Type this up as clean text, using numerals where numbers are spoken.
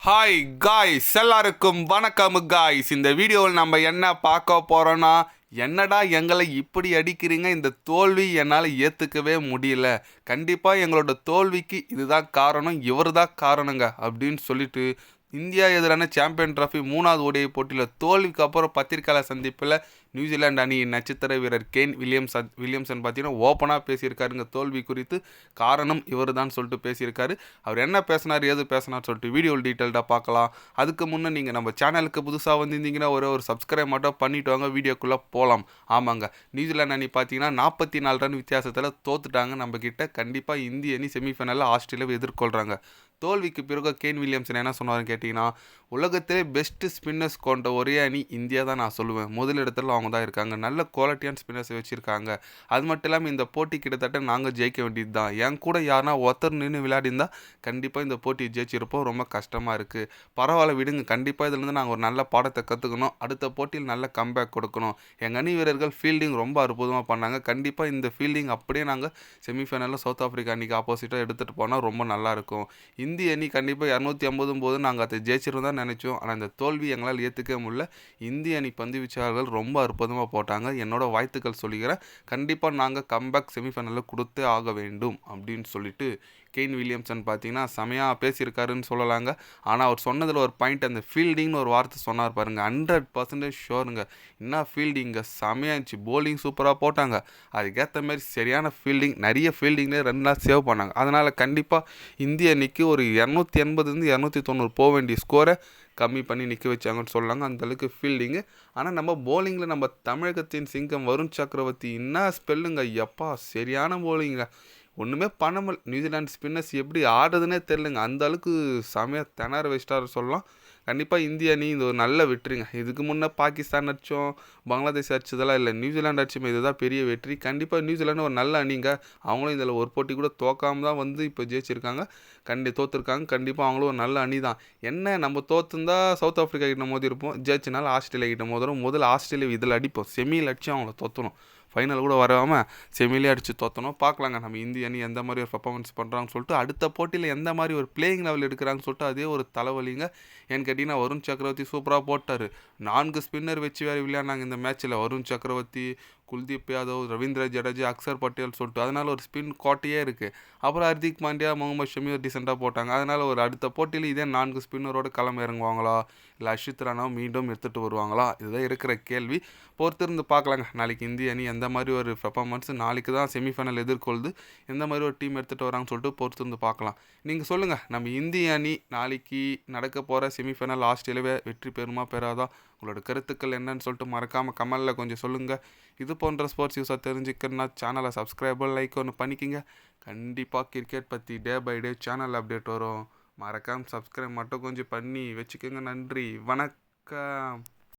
Hi guys, எல்லாருக்கும் வணக்கம் guys. இந்த வீடியோவில் நம்ம என்ன பார்க்க போகிறோன்னா, என்னடா எங்களை இப்படி அடிக்கிறீங்க, இந்த தோல்வி என்னால் ஏற்றுக்கவே முடியல, கண்டிப்பாக எங்களோட தோல்விக்கு இதுதான் காரணம், இவர் தான் காரணங்க அப்படின்னு சொல்லிட்டு இந்தியா எதிரான சாம்பியன் டிராஃபி 3வது ஓடிஐ போட்டியில் தோல்விக்கு அப்புறம் பத்திரிகையாளர் சந்திப்பில் நியூசிலாந்து அணியின் நட்சத்திர வீரர் கேன் வில்லியம்சன் பார்த்தீங்கன்னா ஓப்பனாக பேசியிருக்காருங்க. தோல்வி குறித்து காரணம் இவர் தான் சொல்லிட்டு பேசியிருக்காரு. அவர் என்ன பேசினார், ஏது பேசினார் சொல்லிட்டு வீடியோவில் டீட்டெயில்டாக பார்க்கலாம். அதுக்கு முன்னே நீங்கள் நம்ம சேனலுக்கு புதுசாக வந்திருந்தீங்கன்னா ஒரு சப்ஸ்கிரைப் மட்டும் பண்ணிவிட்டு வாங்க, வீடியோக்குள்ளே போகலாம். ஆமாங்க, நியூசிலாந்து அணி பார்த்தீங்கன்னா 44 ரன் வித்தியாசத்தில் தோத்துட்டாங்க நம்மக்கிட்ட. கண்டிப்பாக இந்திய அணி செமிஃபைனலில் ஆஸ்திரேலியாவை எதிர்கொள்கிறாங்க. தோல்விக்கு பிறகு கேன் வில்லியம்சன் என்ன சொன்னார்னு கேட்டிங்கன்னா, உலகத்திலே பெஸ்ட்டு ஸ்பின்னர்ஸ் கொண்ட ஒரே அணி இந்தியா தான் நான் சொல்லுவேன். முதலிடத்தில் அவங்க தான் இருக்காங்க. நல்ல குவாலிட்டியான ஸ்பின்னர்ஸ் வச்சுருக்காங்க. அது மட்டும் இல்லாமல் இந்த போட்டி கிட்டத்தட்ட நாங்கள் ஜெயிக்க வேண்டியது தான். என் கூட யாருனா ஒருத்தர் நின்று விளையாடிருந்தால் கண்டிப்பாக இந்த போட்டி ஜெயிச்சிருப்போம். ரொம்ப கஷ்டமாக இருக்குது. பரவாயில்ல விடுங்க, கண்டிப்பாக இதுலேருந்து நாங்கள் ஒரு நல்ல பாடத்தை கற்றுக்கணும். அடுத்த போட்டியில் நல்ல கம்பேக் கொடுக்கணும். எங்கள் அணி வீரர்கள் ஃபீல்டிங் ரொம்ப அற்புதமாக பண்ணாங்க. கண்டிப்பாக இந்த ஃபீல்டிங் அப்படியே நாங்கள் செமிஃபைனலில் சவுத் ஆஃப்ரிக்கா அணிக்கு ஆப்போசிட்டாக எடுத்துகிட்டு போனால் ரொம்ப நல்லாயிருக்கும். இந்திய அணி கண்டிப்பாக 250 போது நாங்கள் அதை ஜெயிச்சிருந்தோம் தான் நினச்சோம். ஆனால் இந்த தோல்வி எங்களால் ஏற்றுக்க முடியல. இந்திய அணி பந்து வீச்சாளர்கள் ரொம்ப அற்புதமாக போட்டாங்க. என்னோட வாழ்த்துக்கள் சொல்லிக்கிறேன். கண்டிப்பாக நாங்கள் கம்பேக் செமிஃபைனலில் கொடுத்தே ஆக வேண்டும் அப்படின்னு சொல்லிட்டு கேன் வில்லியம்சன் பார்த்தீங்கன்னா செமையாக பேசியிருக்காருன்னு சொல்லலாங்க. ஆனால் அவர் சொன்னதில் ஒரு பாயிண்ட், அந்த ஃபீல்டிங்னு ஒரு வார்த்தை சொன்னார் பாருங்கள், 100% ஷோருங்க. என்ன ஃபீல்டிங்க, செமையாக இருந்துச்சு. போலிங் சூப்பராக போட்டாங்க. அதுக்கேற்ற மாதிரி சரியான ஃபீல்டிங், நிறைய ஃபீல்டிங்லேயே ரன்லாம் சேவ் பண்ணாங்க. அதனால் கண்டிப்பாக இந்திய அணிக்கு ஒரு 280 290 போக வேண்டிய ஸ்கோரை கம்மி பண்ணி நிற்க வச்சாங்கன்னு சொல்லலாங்க. அந்தளவுக்கு ஃபீல்டிங்கு. ஆனால் நம்ம போலிங்கில் நம்ம தமிழகத்தின் சிங்கம் வருண் சக்கரவர்த்தி என்ன ஸ்பெல்லுங்க, எப்பா சரியான போலிங்க. ஒன்றுமே பண்ண முடியல. நியூசிலாந்து ஸ்பின்னர்ஸ் எப்படி ஆடுறதுனே தெரிலங்க. அந்த அளவுக்கு செமையாக திணற வச்சிட்டாரு சொல்லலாம். கண்டிப்பாக இந்திய அணி இது ஒரு நல்ல வெற்றிங்க. இதுக்கு முன்னே பாகிஸ்தான் அடித்தோம், பங்களாதேஷ் அடிச்சதெல்லாம் இல்லை, நியூசிலாந்து அடிச்சுமே இதுதான் பெரிய வெற்றி. கண்டிப்பாக நியூசிலாந்து ஒரு நல்ல அணிங்க. அவங்களும் இதில் ஒரு போட்டி கூட தோக்காமல் தான் வந்து இப்போ ஜெயிச்சிருக்காங்க. தோற்றுருக்காங்க. கண்டிப்பாக அவங்களும் ஒரு நல்ல அணி தான். என்ன நம்ம தோற்றுந்தா சவுத் ஆஃப்ரிக்கா கிட்ட மோதி இருப்போம், ஜெயிச்சனால ஆஸ்திரேலியா கிட்ட மோதுறோம். முதல்ல ஆஸ்திரேலியா இதில் அடிப்போம், செமியில் அடித்து அவங்கள தோற்றணும். ஃபைனல் கூட வராமல் செமிலே அடித்து தோற்றணும். பார்க்கலாங்க நம்ம இந்திய அணி எந்த மாதிரி ஒரு பர்ஃபார்மன்ஸ் பண்ணுறாங்கன்னு சொல்லிட்டு, அடுத்த போட்டியில் எந்த மாதிரி ஒரு பிளேயிங் லெவல் எடுக்கிறாங்கன்னு சொல்லிட்டு அதே ஒரு தலைவலிங்க. ஏன்னு கேட்டிங்கன்னா வருண் சக்கரவர்த்தி சூப்பராக போட்டார். 4 ஸ்பின்னர் வச்சு வேறு விளையாடினாங்க இந்த மேட்ச்சில். வருண் சக்கரவர்த்தி, குல்தீப் யாதவ், ரவீந்திர ஜடேஜா, அக்சர் பட்டேல் சொல்லிட்டு, அதனால் ஒரு ஸ்பின் கோட்டையே இருக்குது. அப்புறம் ஹர்திக் பாண்டியா, முகமது ஷமி ஒரு டீசெண்டாக போட்டாங்க. அதனால் ஒரு அடுத்த போட்டியில் இதே 4 ஸ்பின்னரோட களம் இறங்குவாங்களா, இல்லை அஷித் ராணாவை மீண்டும் எடுத்துகிட்டு வருவாங்களா, இதுதான் இருக்கிற கேள்வி. பொறுத்திருந்து பார்க்கலாங்க. நாளைக்கு இந்திய அணி எந்த மாதிரி ஒரு பெர்ஃபார்மன்ஸ், நாளைக்கு தான் செமிஃபைனல் எதிர்கொள்ளுது, எந்த மாதிரி ஒரு டீம் எடுத்துகிட்டு வராங்கன்னு சொல்லிட்டு பொறுத்திருந்து பார்க்கலாம். நீங்கள் சொல்லுங்கள், நம்ம இந்திய அணி நாளைக்கு நடக்க போகிற செமிஃபைனல் ஆஸ்திரேலியாவை வெற்றி பெறுமா பெறாதா? உங்களோட கருத்துக்கள் என்னன்னு சொல்லிட்டு மறக்காமல் கமெண்டில் கொஞ்சம் சொல்லுங்கள். இது போன்ற ஸ்போர்ட்ஸ் நியூஸாக தெரிஞ்சுக்கிறனா சேனலை சப்ஸ்கிரைபர் லைக் ஒன்று பண்ணிக்கிங்க. கண்டிப்பாக கிரிக்கெட் பற்றி day by day channel update வரும். மறக்காமல் சப்ஸ்கிரைப் மட்டும் கொஞ்சம் பண்ணி வச்சுக்கோங்க. நன்றி, வணக்கம்.